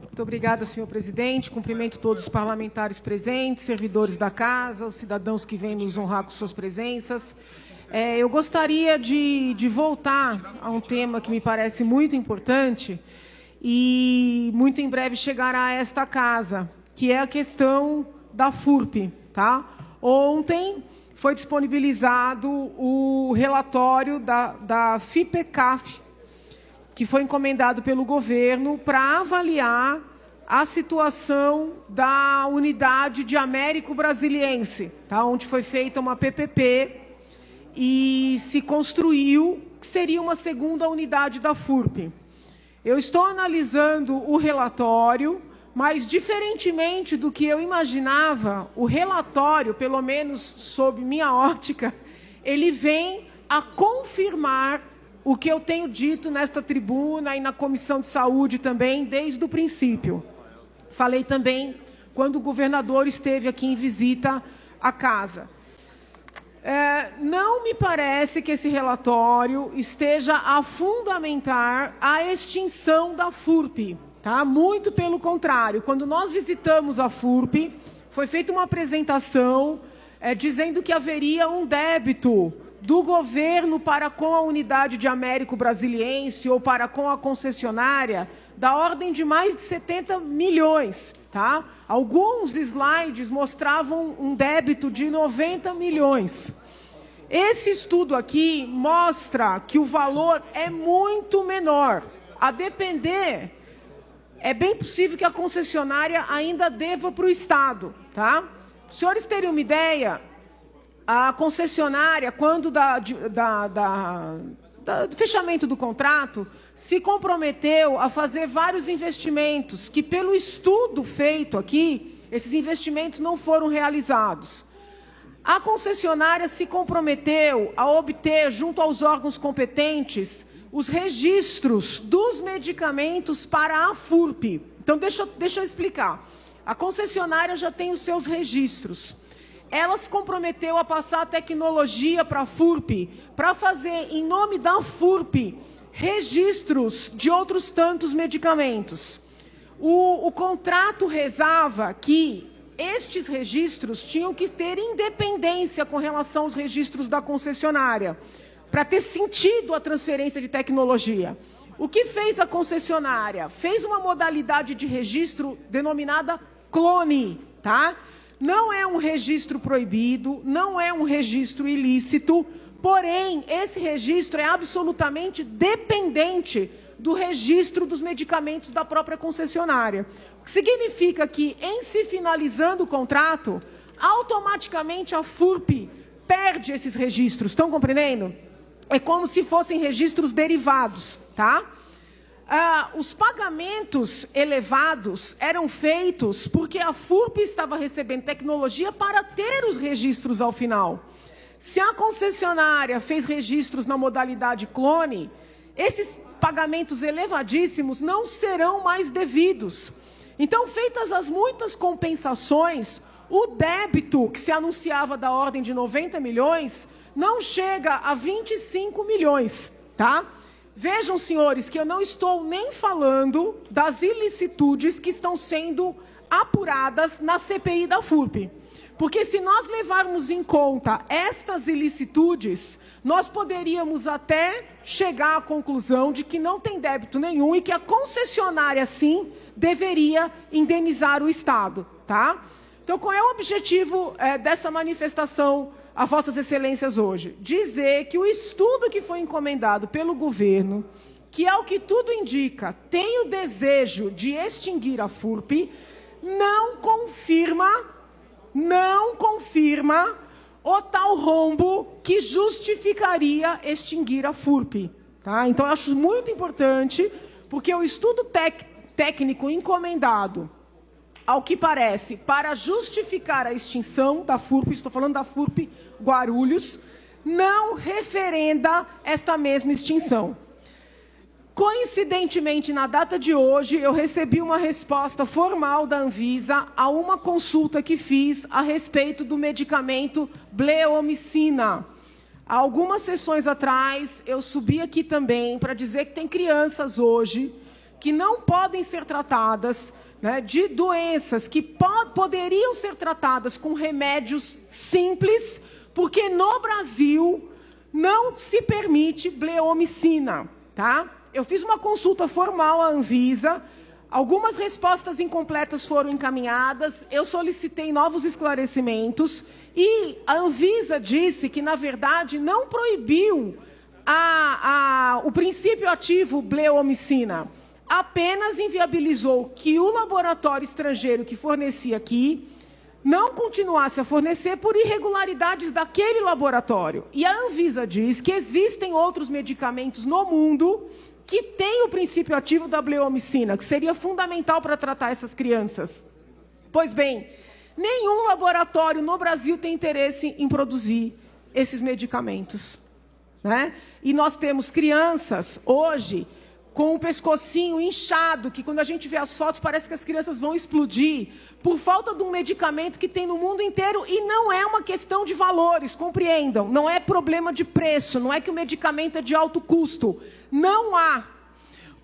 Muito obrigada, senhor presidente. Cumprimento todos os parlamentares presentes, servidores da casa, os cidadãos que vêm nos honrar com suas presenças. Eu gostaria de voltar a um tema que me parece muito importante e muito em breve chegará a esta casa, que é a questão da FURP. Tá? Ontem foi disponibilizado o relatório da FIPECAF, que foi encomendado pelo governo para avaliar a situação da unidade de Américo Brasiliense, tá? Onde foi feita uma PPP e se construiu que seria uma segunda unidade da FURP. Eu estou analisando o relatório, mas, diferentemente do que eu imaginava, o relatório, pelo menos sob minha ótica, ele vem a confirmar o que eu tenho dito nesta tribuna e na Comissão de Saúde também, desde o princípio. Falei também quando o governador esteve aqui em visita à casa. Não me parece que esse relatório esteja a fundamentar a extinção da FURP. Tá? Muito pelo contrário. Quando nós visitamos a FURP, foi feita uma apresentação dizendo que haveria um débito do governo para com a unidade de Américo Brasiliense ou para com a concessionária da ordem de mais de 70 milhões. Tá? Alguns slides mostravam um débito de 90 milhões. Esse estudo aqui mostra que o valor é muito menor. A depender, é bem possível que a concessionária ainda deva para o Estado. Tá? Para os senhores terem uma ideia, a concessionária, quando do fechamento do contrato, se comprometeu a fazer vários investimentos, que pelo estudo feito aqui, esses investimentos não foram realizados. A concessionária se comprometeu a obter, junto aos órgãos competentes, os registros dos medicamentos para a FURP. Então, deixa eu explicar. A concessionária já tem os seus registros. Ela se comprometeu a passar a tecnologia para a FURP, para fazer, em nome da FURP, registros de outros tantos medicamentos. O contrato rezava que estes registros tinham que ter independência com relação aos registros da concessionária, para ter sentido a transferência de tecnologia. O que fez a concessionária? Fez uma modalidade de registro denominada clone, tá? Não é um registro proibido, não é um registro ilícito, porém, esse registro é absolutamente dependente do registro dos medicamentos da própria concessionária. O que significa que, em se finalizando o contrato, automaticamente a FURP perde esses registros. Estão compreendendo? É como se fossem registros derivados, tá? Os pagamentos elevados eram feitos porque a FURP estava recebendo tecnologia para ter os registros ao final. Se a concessionária fez registros na modalidade clone, esses pagamentos elevadíssimos não serão mais devidos. Então, feitas as muitas compensações, o débito que se anunciava da ordem de 90 milhões não chega a 25 milhões, tá? Vejam, senhores, que eu não estou nem falando das ilicitudes que estão sendo apuradas na CPI da FURP. Porque se nós levarmos em conta estas ilicitudes, nós poderíamos até chegar à conclusão de que não tem débito nenhum e que a concessionária, sim, deveria indenizar o Estado. Tá? Então, qual é o objetivo dessa manifestação a Vossas Excelências hoje? Dizer que o estudo que foi encomendado pelo governo, que ao que tudo indica, tem o desejo de extinguir a FURP, não confirma o tal rombo que justificaria extinguir a FURP. Tá? Então, eu acho muito importante, porque o estudo técnico encomendado, ao que parece, para justificar a extinção da FURP, estou falando da FURP Guarulhos, não referenda esta mesma extinção. Coincidentemente, na data de hoje, eu recebi uma resposta formal da Anvisa a uma consulta que fiz a respeito do medicamento bleomicina. Há algumas sessões atrás, eu subi aqui também para dizer que tem crianças hoje que não podem ser tratadas, né, de doenças que poderiam ser tratadas com remédios simples, porque no Brasil não se permite bleomicina, tá? Eu fiz uma consulta formal à Anvisa, algumas respostas incompletas foram encaminhadas, eu solicitei novos esclarecimentos e a Anvisa disse que, na verdade, não proibiu o princípio ativo bleomicina, apenas inviabilizou que o laboratório estrangeiro que fornecia aqui não continuasse a fornecer por irregularidades daquele laboratório. E a Anvisa diz que existem outros medicamentos no mundo que têm o princípio ativo da bleomicina, que seria fundamental para tratar essas crianças. Pois bem, nenhum laboratório no Brasil tem interesse em produzir esses medicamentos, né? E nós temos crianças hoje com o pescocinho inchado, que quando a gente vê as fotos parece que as crianças vão explodir, por falta de um medicamento que tem no mundo inteiro, e não é uma questão de valores, compreendam, não é problema de preço, não é que o medicamento é de alto custo, não há.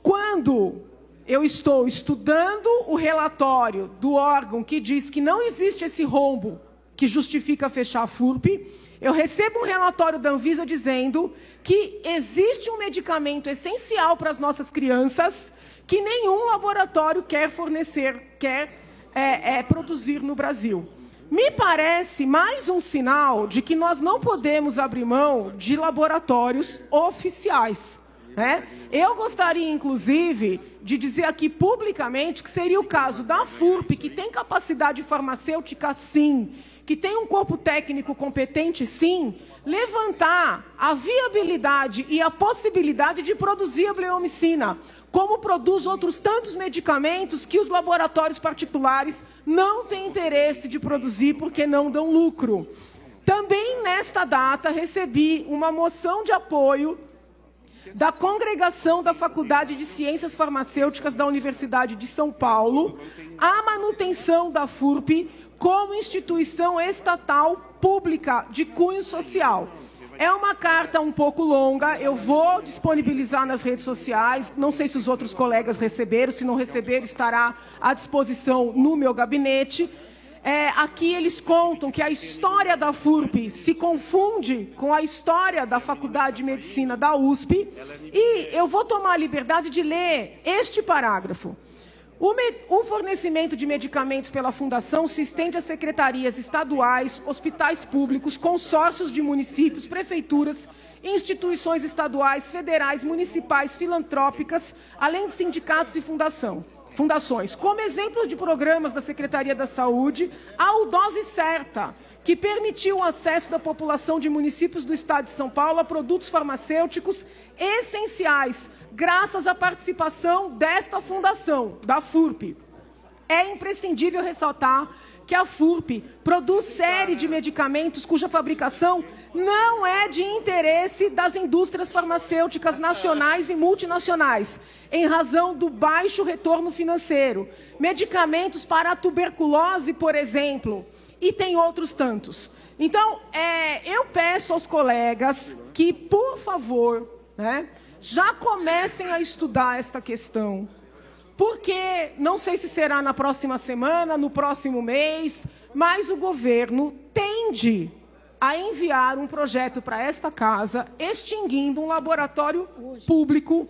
Quando eu estou estudando o relatório do órgão que diz que não existe esse rombo que justifica fechar a FURP, eu recebo um relatório da Anvisa dizendo que existe um medicamento essencial para as nossas crianças que nenhum laboratório quer fornecer, quer produzir no Brasil. Me parece mais um sinal de que nós não podemos abrir mão de laboratórios oficiais, né? Eu gostaria, inclusive, de dizer aqui publicamente que seria o caso da FURP, que tem capacidade farmacêutica, sim, que tem um corpo técnico competente, sim, levantar a viabilidade e a possibilidade de produzir a bleomicina, como produz outros tantos medicamentos que os laboratórios particulares não têm interesse de produzir porque não dão lucro. Também nesta data recebi uma moção de apoio da Congregação da Faculdade de Ciências Farmacêuticas da Universidade de São Paulo à manutenção da FURP como instituição estatal pública de cunho social. É uma carta um pouco longa, eu vou disponibilizar nas redes sociais, não sei se os outros colegas receberam, se não receberam, estará à disposição no meu gabinete. Aqui eles contam que a história da FURP se confunde com a história da Faculdade de Medicina da USP, e eu vou tomar a liberdade de ler este parágrafo. O fornecimento de medicamentos pela Fundação se estende a secretarias estaduais, hospitais públicos, consórcios de municípios, prefeituras, instituições estaduais, federais, municipais, filantrópicas, além de sindicatos e fundações. Como exemplo de programas da Secretaria da Saúde, há o Dose Certa, que permitiu o acesso da população de municípios do Estado de São Paulo a produtos farmacêuticos essenciais, graças à participação desta fundação, da FURP. É imprescindível ressaltar que a FURP produz série de medicamentos cuja fabricação não é de interesse das indústrias farmacêuticas nacionais e multinacionais, em razão do baixo retorno financeiro. Medicamentos para a tuberculose, por exemplo, e tem outros tantos. Então, eu peço aos colegas que, por favor, né, já comecem a estudar esta questão, porque não sei se será na próxima semana, no próximo mês, mas o governo tende a enviar um projeto para esta casa, extinguindo um laboratório público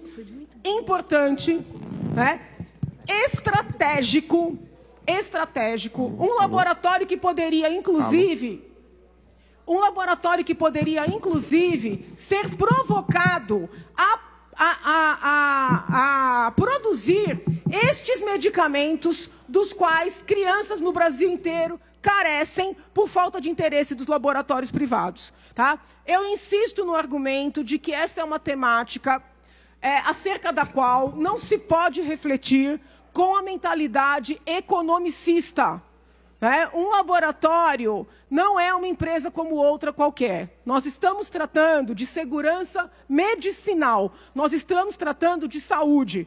importante, né, estratégico, um laboratório que poderia, inclusive, ser provocado a produzir estes medicamentos dos quais crianças no Brasil inteiro carecem por falta de interesse dos laboratórios privados, tá? Eu insisto no argumento de que essa é uma temática acerca da qual não se pode refletir com a mentalidade economicista. Um laboratório não é uma empresa como outra qualquer. Nós estamos tratando de segurança medicinal, nós estamos tratando de saúde.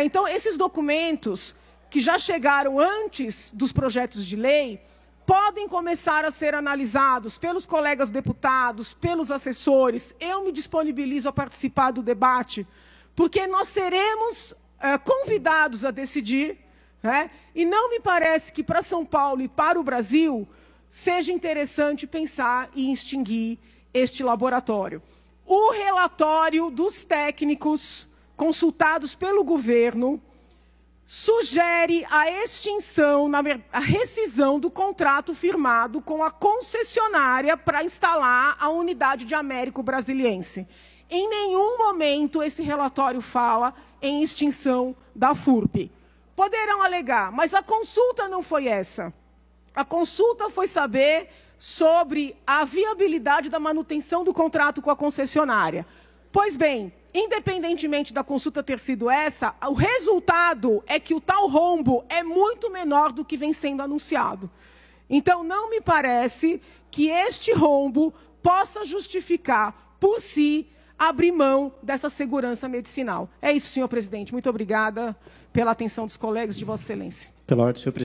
Então, esses documentos que já chegaram antes dos projetos de lei podem começar a ser analisados pelos colegas deputados, pelos assessores. Eu me disponibilizo a participar do debate, porque nós seremos convidados a decidir, né? E não me parece que para São Paulo e para o Brasil seja interessante pensar em extinguir este laboratório. O relatório dos técnicos consultados pelo governo sugere a extinção, a rescisão do contrato firmado com a concessionária para instalar a unidade de Américo Brasiliense. Em nenhum momento esse relatório fala em extinção da FURP. Poderão alegar, mas a consulta não foi essa. A consulta foi saber sobre a viabilidade da manutenção do contrato com a concessionária. Pois bem, independentemente da consulta ter sido essa, o resultado é que o tal rombo é muito menor do que vem sendo anunciado. Então, não me parece que este rombo possa justificar, por si, abrir mão dessa segurança medicinal. É isso, senhor presidente. Muito obrigada pela atenção dos colegas de Vossa Excelência. Pela ordem, senhor presidente.